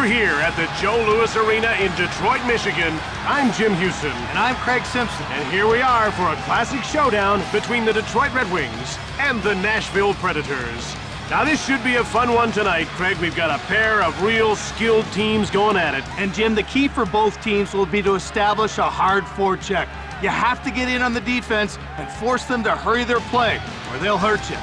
We're here at the Joe Louis Arena in Detroit, Michigan. I'm Jim Houston. And I'm Craig Simpson. And here we are for a classic showdown between the Detroit Red Wings and the Nashville Predators. Now this should be a fun one tonight, Craig. We've got a pair of real skilled teams going at it. And Jim, the key for both teams will be to establish a hard forecheck. You have to get in on the defense and force them to hurry their play, or they'll hurt you.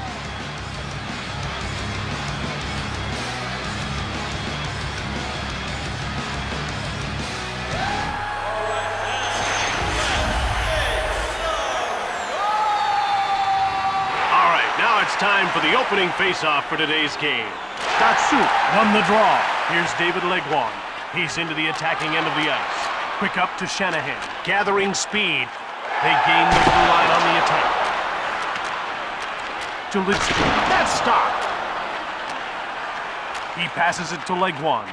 It's time for the opening face-off for today's game. Datsuk won the draw. Here's David Legwand. He's into the attacking end of the ice. Quick up to Shanahan. Gathering speed. They gain the blue line on the attack. To Lidstrom. That's stopped. He passes it to Legwand.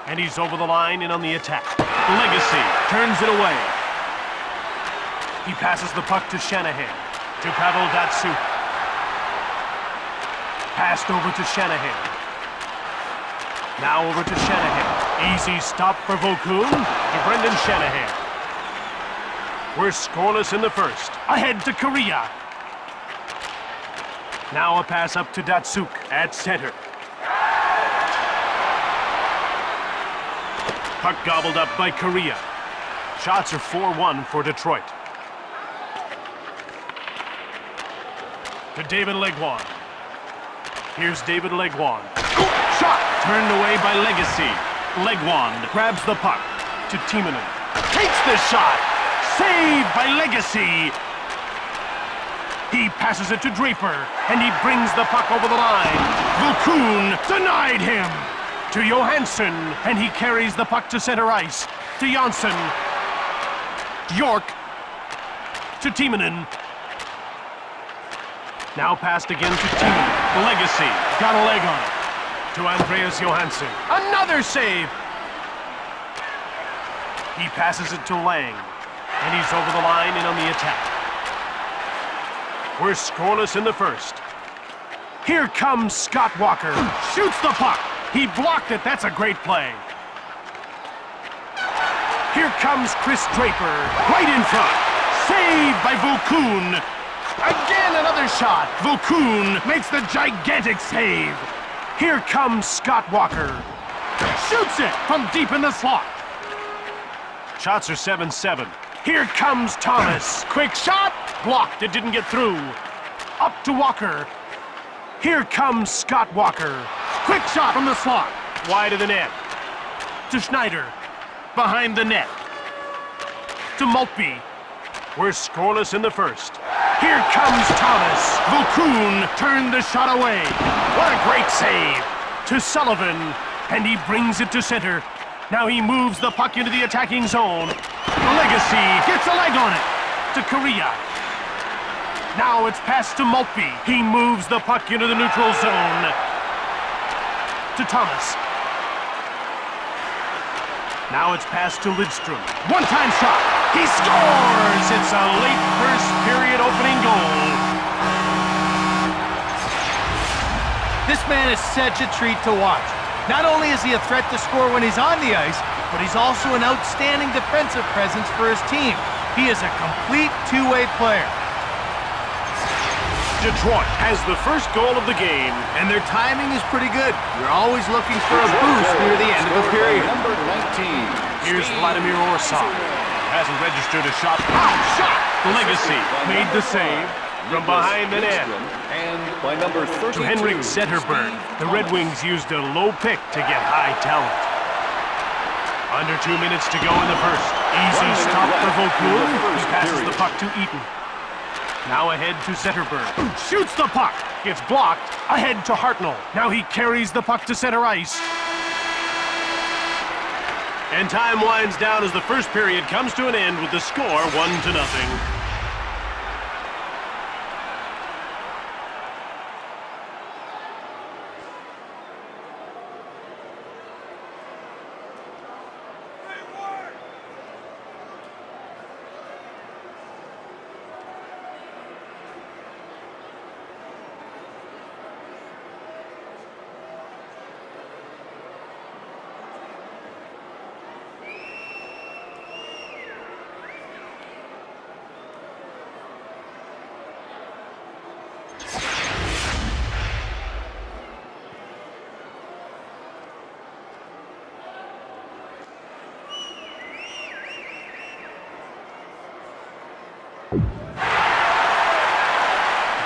And he's over the line and on the attack. Legacy turns it away. He passes the puck to Shanahan. To Pavel Datsuk. Passed over to Shanahan. Now over to Shanahan. Easy stop for Vokun to Brendan Shanahan. We're scoreless in the first. Ahead to Korea. Now a pass up to Datsuk at center. Puck gobbled up by Korea. Shots are 4-1 for Detroit. To David Legwand. Here's David Legwand. Shot! Turned away by Legacy. Legwand grabs the puck to Timonen. Takes the shot! Saved by Legacy! He passes it to Draper, and he brings the puck over the line. Vokun denied him! To Johansson, and he carries the puck to center ice. To Jonsson. York. To Timonen. Now passed again to Timonen. Legacy got a leg on it. To Andreas Johansson. Another save! He passes it to Lang. And he's over the line and on the attack. We're scoreless in the first. Here comes Scott Walker. Shoots the puck. He blocked it. That's a great play. Here comes Chris Draper. Right in front. Saved by Vokun. Again, another shot. Vokun makes the gigantic save. Here comes Scott Walker. Shoots it from deep in the slot. Shots are 7-7. Here comes Thomas. Quick shot. Blocked. It didn't get through. Up to Walker. Here comes Scott Walker. Quick shot from the slot. Wide of the net. To Schneider. Behind the net. To Maltby. We're scoreless in the first. Here comes Thomas. Vokun turned the shot away. What a great save. To Sullivan. And he brings it to center. Now he moves the puck into the attacking zone. Legacy gets a leg on it. To Korea. Now it's passed to Maltby. He moves the puck into the neutral zone. To Thomas. Now it's passed to Lidstrom. One-time shot. He scores! It's a late first period opening goal. This man is such a treat to watch. Not only is he a threat to score when he's on the ice, but he's also an outstanding defensive presence for his team. He is a complete two-way player. Detroit has the first goal of the game. And their timing is pretty good. You're always looking for a boost near the end of a period. Number 19. Here's Vladimir Orsov. Hasn't registered a shot. Shot! Legacy made the save from behind the net. And by number 32. To Henrik Zetterberg. The Red Wings used a low pick to get high talent. Under 2 minutes to go in the first. Easy stop for Vokun. He passes the puck to Eaton. Now ahead to Zetterberg. Shoots the puck. Gets blocked. Ahead to Hartnell. Now he carries the puck to center ice. And time winds down as the first period comes to an end with the score 1-0.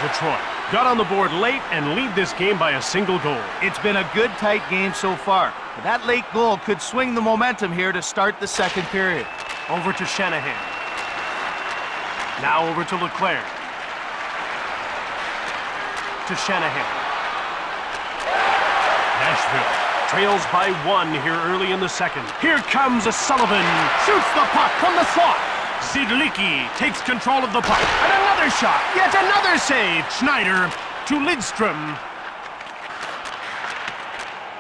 Detroit got on the board late and lead this game by a single goal. It's been a good, tight game so far. But that late goal could swing the momentum here to start the second period. Over to Shanahan. Now over to Leclerc. To Shanahan. Nashville trails by 1 here early in the second. Here comes Sullivan. Shoots the puck from the slot. Zidlicki takes control of the puck. And another shot. Yet another save. Schneider to Lidstrom.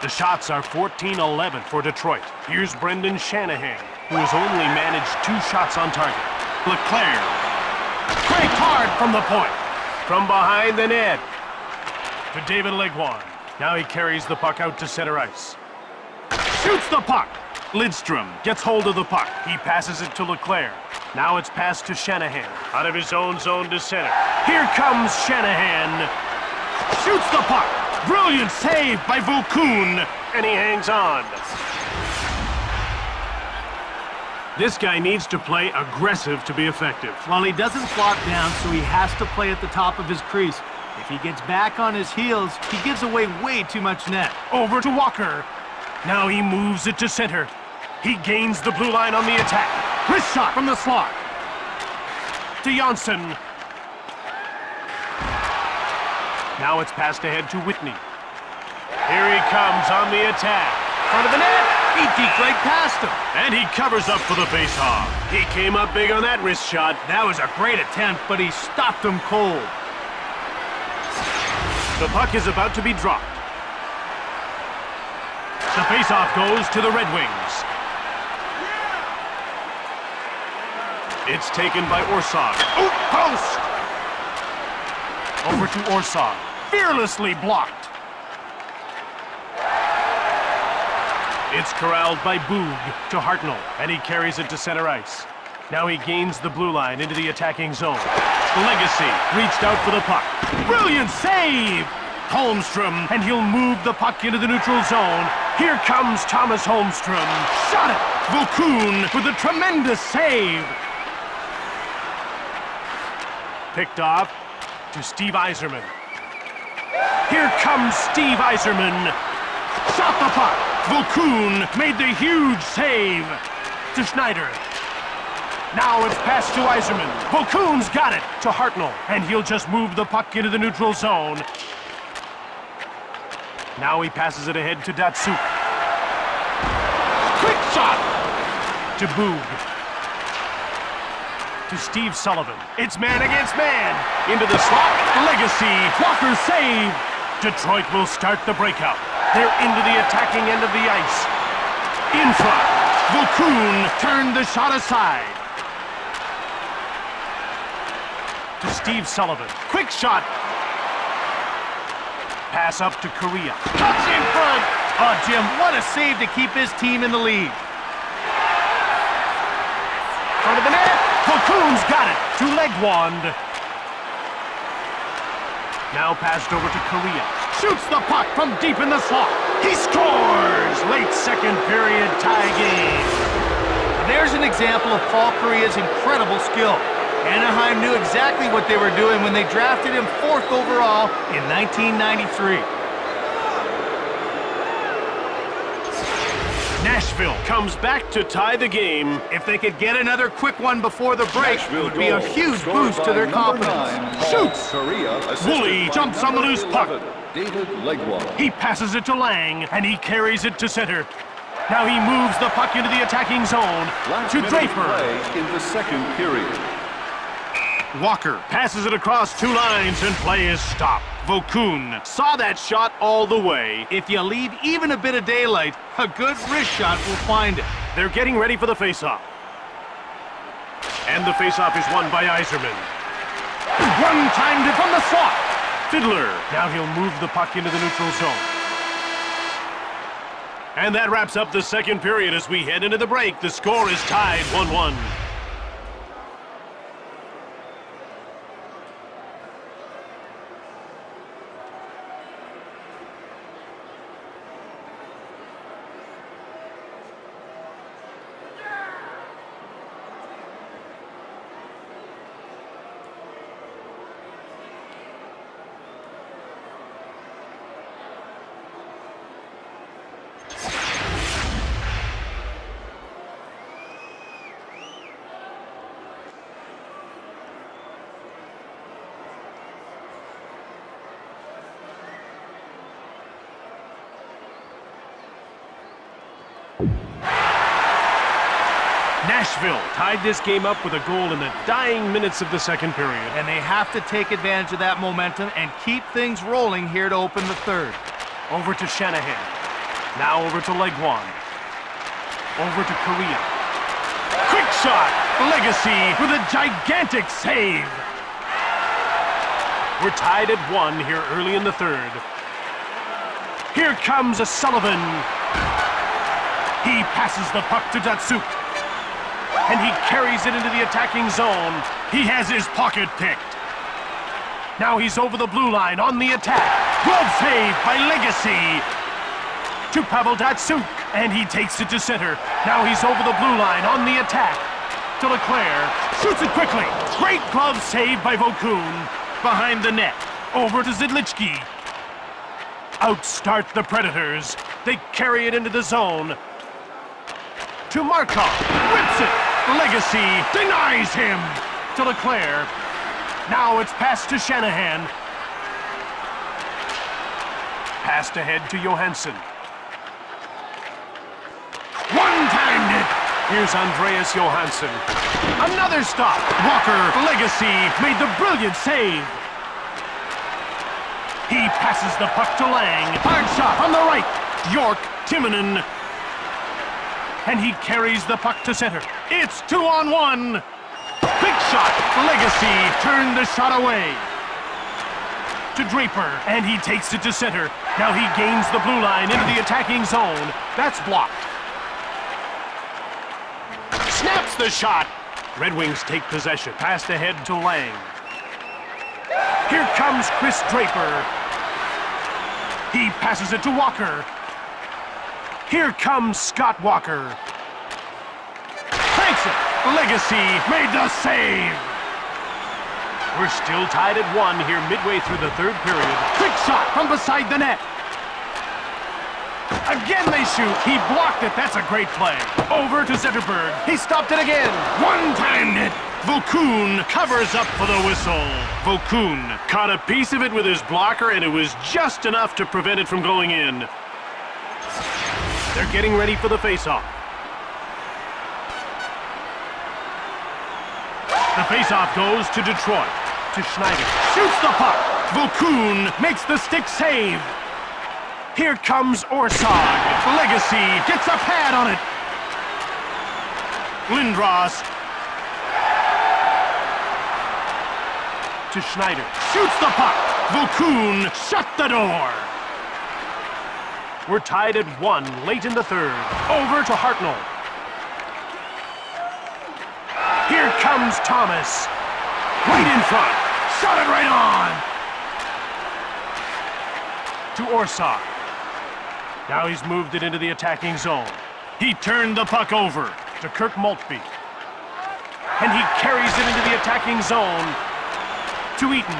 The shots are 14-11 for Detroit. Here's Brendan Shanahan, who has only managed 2 shots on target. Leclerc. Cranked hard from the point. From behind the net. To David Legwand. Now he carries the puck out to center ice. Shoots the puck. Lidstrom gets hold of the puck. He passes it to Leclerc. Now it's passed to Shanahan. Out of his own zone to center. Here comes Shanahan. Shoots the puck. Brilliant save by Vokoun. And he hangs on. This guy needs to play aggressive to be effective. Well, he doesn't flop down, so he has to play at the top of his crease. If he gets back on his heels, he gives away way too much net. Over to Walker. Now he moves it to center. He gains the blue line on the attack. Wrist shot from the slot. To Janssen. Now it's passed ahead to Whitney. Here he comes on the attack. Front of the net. He deked right past him. And he covers up for the faceoff. He came up big on that wrist shot. That was a great attempt, but he stopped him cold. The puck is about to be dropped. The faceoff goes to the Red Wings. It's taken by Orsog. Oh, post! Over to Orsog. Fearlessly blocked. It's corralled by Boog to Hartnell, and he carries it to center ice. Now he gains the blue line into the attacking zone. Legacy reached out for the puck. Brilliant save! Holmstrom, and he'll move the puck into the neutral zone. Here comes Thomas Holmstrom. Shot it! Vokoun with a tremendous save. Picked off to Steve Yzerman. Here comes Steve Yzerman. Shot the puck. Vokoun made the huge save to Schneider. Now it's passed to Yzerman. Vokoun's got it to Hartnell, and he'll just move the puck into the neutral zone. Now he passes it ahead to Datsuk. Quick shot to Boog. To Steve Sullivan. It's man against man. Into the slot. Legacy. Walker save. Detroit will start the breakout. They're into the attacking end of the ice. In front. Vokoun turned the shot aside. To Steve Sullivan. Quick shot. Pass up to Korea. Cuts in front. Oh, Jim, what a save to keep his team in the lead. Front of the net. Vokoun's got it to Legwand. Now passed over to Korea. Shoots the puck from deep in the slot. He scores! Late second period tie game. There's an example of Paul Korea's incredible skill. Anaheim knew exactly what they were doing when they drafted him 4th overall in 1993. Nashville comes back to tie the game. If they could get another quick one before the break, it would be a huge boost to their confidence. Shoots! Woolley jumps on the loose puck. David Legwand. He passes it to Lang, and he carries it to center. Now he moves the puck into the attacking zone to Draper. Play in the second period. Walker passes it across 2 lines, and play is stopped. Vokoun saw that shot all the way. If you leave even a bit of daylight, a good wrist shot will find it. They're getting ready for the faceoff. And the faceoff is won by Yzerman. One-timed it from the slot. Fiddler. Now he'll move the puck into the neutral zone. And that wraps up the second period as we head into the break. The score is tied 1-1. Nashville tied this game up with a goal in the dying minutes of the second period. And they have to take advantage of that momentum and keep things rolling here to open the third. Over to Shanahan. Now over to Legwand. Over to Correa. Quick shot! Legacy with a gigantic save. We're tied at 1 here early in the third. Here comes Sullivan. He passes the puck to Datsuk. And he carries it into the attacking zone. He has his pocket picked. Now he's over the blue line on the attack. Glove save by Legacy. To Pavel Datsuk. And he takes it to center. Now he's over the blue line on the attack. To Leclerc. Shoots it quickly. Great glove save by Vokun. Behind the net. Over to Zidlichki. Outstart the Predators. They carry it into the zone. To Markov. Rips it. Legacy denies him. To Leclerc. Now it's passed to Shanahan. Passed ahead to Johansson. One-timed it. Here's Andreas Johansson. Another stop. Walker. Legacy made the brilliant save. He passes the puck to Lang. Hard shot on the right. York. Timonen. And he carries the puck to center. It's 2-on-1. Quick shot. Legacy turned the shot away. To Draper. And he takes it to center. Now he gains the blue line into the attacking zone. That's blocked. Snaps the shot. Red Wings take possession. Passed ahead to Lang. Here comes Chris Draper. He passes it to Walker. Here comes Scott Walker. Cranks it. Legacy made the save. We're still tied at 1 here midway through the third period. Quick shot from beside the net. Again they shoot. He blocked it. That's a great play. Over to Zetterberg. He stopped it again. One-timed it. Vokun covers up for the whistle. Vokun caught a piece of it with his blocker, and it was just enough to prevent it from going in. They're getting ready for the face-off. The face-off goes to Detroit. To Schneider. Shoots the puck. Vokun makes the stick save. Here comes Orsog. Legacy gets a pad on it. Lindros. To Schneider. Shoots the puck. Vokun shut the door. We're tied at 1 late in the third. Over to Hartnell. Here comes Thomas. Right in front. Shot it right on. To Orsog. Now he's moved it into the attacking zone. He turned the puck over to Kirk Maltby. And he carries it into the attacking zone to Eaton.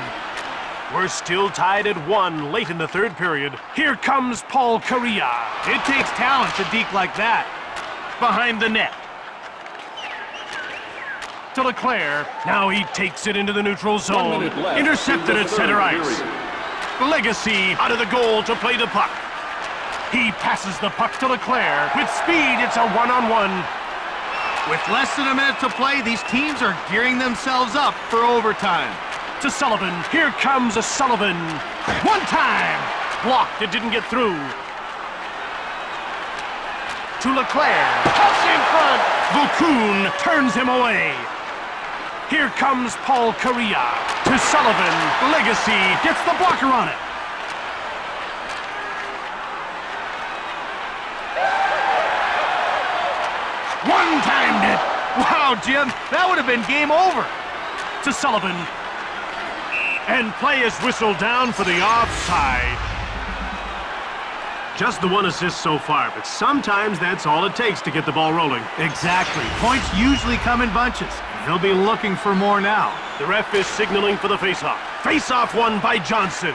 We're still tied at 1 late in the third period. Here comes Paul Correa. It takes talent to deke like that. Behind the net. To Leclerc. Now he takes it into the neutral zone. Intercepted at center ice. Legacy out of the goal to play the puck. He passes the puck to Leclerc. With speed, it's a one-on-one. With less than a minute to play, these teams are gearing themselves up for overtime. To Sullivan. Here comes a Sullivan. One time. Blocked. It didn't get through. To Leclerc. Cuts in front. Vokun turns him away. Here comes Paul Correa. To Sullivan. Legacy gets the blocker on it. One-timed it. Wow, Jim, that would have been game over. To Sullivan. And play is whistled down for the offside. Just the one assist so far, but sometimes that's all it takes to get the ball rolling. Exactly. Points usually come in bunches. He'll be looking for more now. The ref is signaling for the faceoff. Faceoff won by Johnson.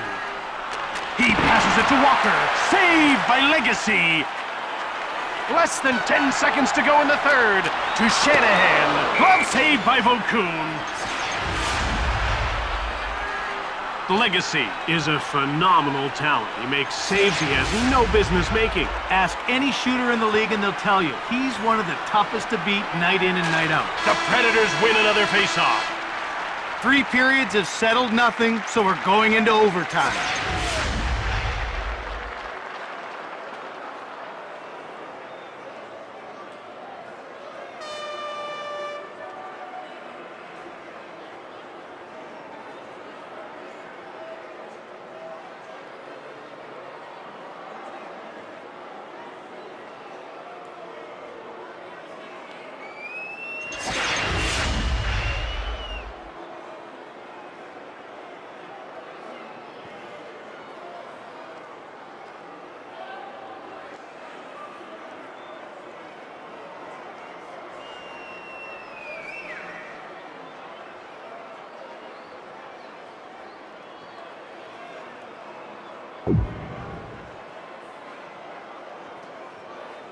He passes it to Walker. Saved by Legacy. Less than 10 seconds to go in the third. To Shanahan. Glove saved by Vokun. The Legacy is a phenomenal talent. He makes saves he has no business making. Ask any shooter in the league and they'll tell you, he's one of the toughest to beat night in and night out. The Predators win another faceoff. 3 periods have settled nothing, so we're going into overtime.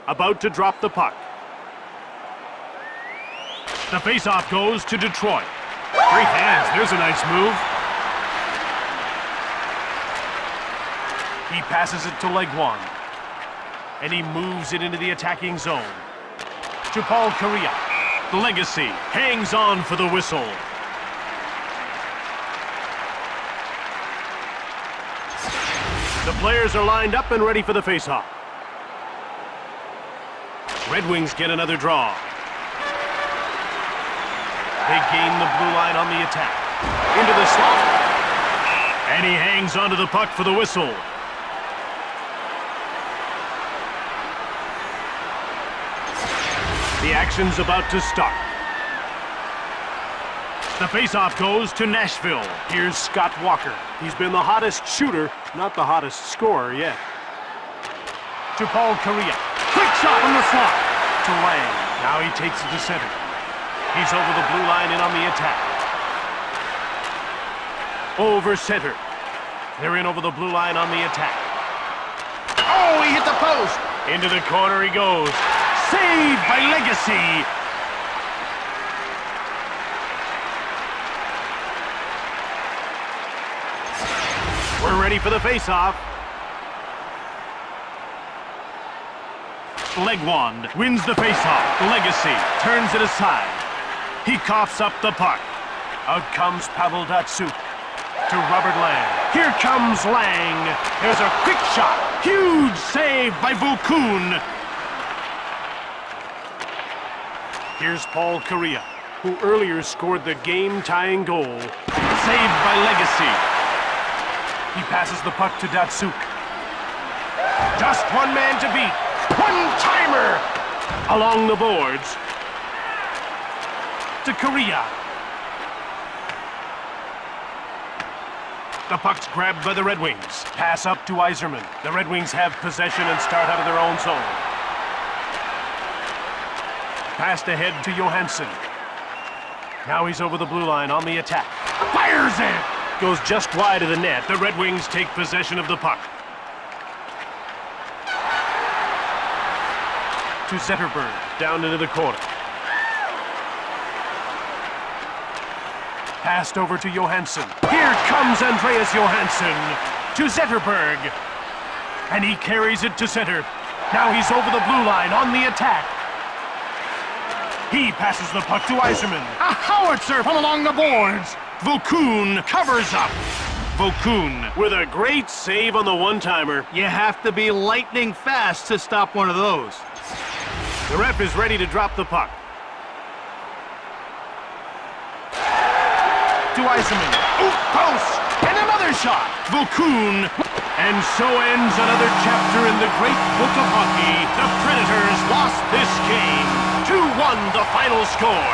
About to drop the puck. The faceoff goes to Detroit. Great hands, there's a nice move. He passes it to Legwand. And he moves it into the attacking zone. To Paul Kariya. The Legacy hangs on for the whistle. The players are lined up and ready for the faceoff. Red Wings get another draw. They gain the blue line on the attack. Into the slot. And he hangs onto the puck for the whistle. The action's about to start. The faceoff goes to Nashville. Here's Scott Walker. He's been the hottest shooter, not the hottest scorer yet. To Paul Kariya. Quick shot from the slot. To Lang. Now he takes it to center. He's over the blue line and on the attack. Over center. They're in over the blue line on the attack. Oh, he hit the post. Into the corner he goes. Saved by Legacy. We're ready for the faceoff. Legwand wins the faceoff. Legacy turns it aside. He coughs up the puck. Out comes Pavel Datsyuk to Robert Lang. Here comes Lang. There's a quick shot. Huge save by Vokoun. Here's Paul Kariya, who earlier scored the game-tying goal. Saved by Legacy. He passes the puck to Datsyuk. Just one man to beat. One-timer! Along the boards. To Kariya. The puck's grabbed by the Red Wings. Pass up to Yzerman. The Red Wings have possession and start out of their own zone. Passed ahead to Johansson. Now he's over the blue line on the attack. Fires it! Goes just wide of the net. The Red Wings take possession of the puck. To Zetterberg, down into the corner. Passed over to Johansson. Here comes Andreas Johansson to Zetterberg. And he carries it to center. Now he's over the blue line on the attack. He passes the puck to Yzerman. A howitzer from along the boards. Vokoun covers up. Vokoun with a great save on the one-timer. You have to be lightning fast to stop one of those. The ref is ready to drop the puck. To Yzerman. Oop, post! And another shot! Vokoun. And so ends another chapter in the great book of hockey. The Predators lost this game. 2-1 the final score.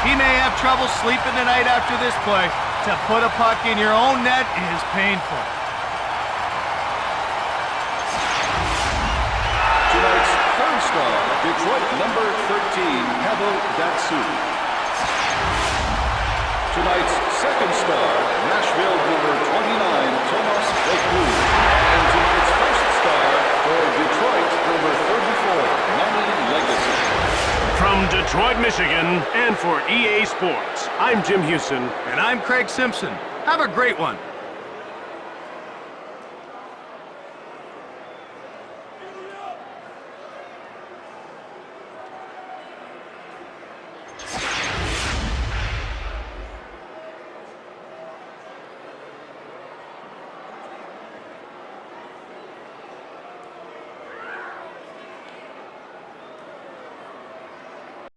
He may have trouble sleeping tonight after this play. To put a puck in your own net is painful. Tonight's third star, Detroit number 13, Pavel Datsyuk. Tonight's second star, Nashville number 29, Tomas Vokoun. And tonight's first star for Detroit number 34, Money Legacy. From Detroit. Detroit, Michigan, and for EA Sports, I'm Jim Houston. And I'm Craig Simpson. Have a great one.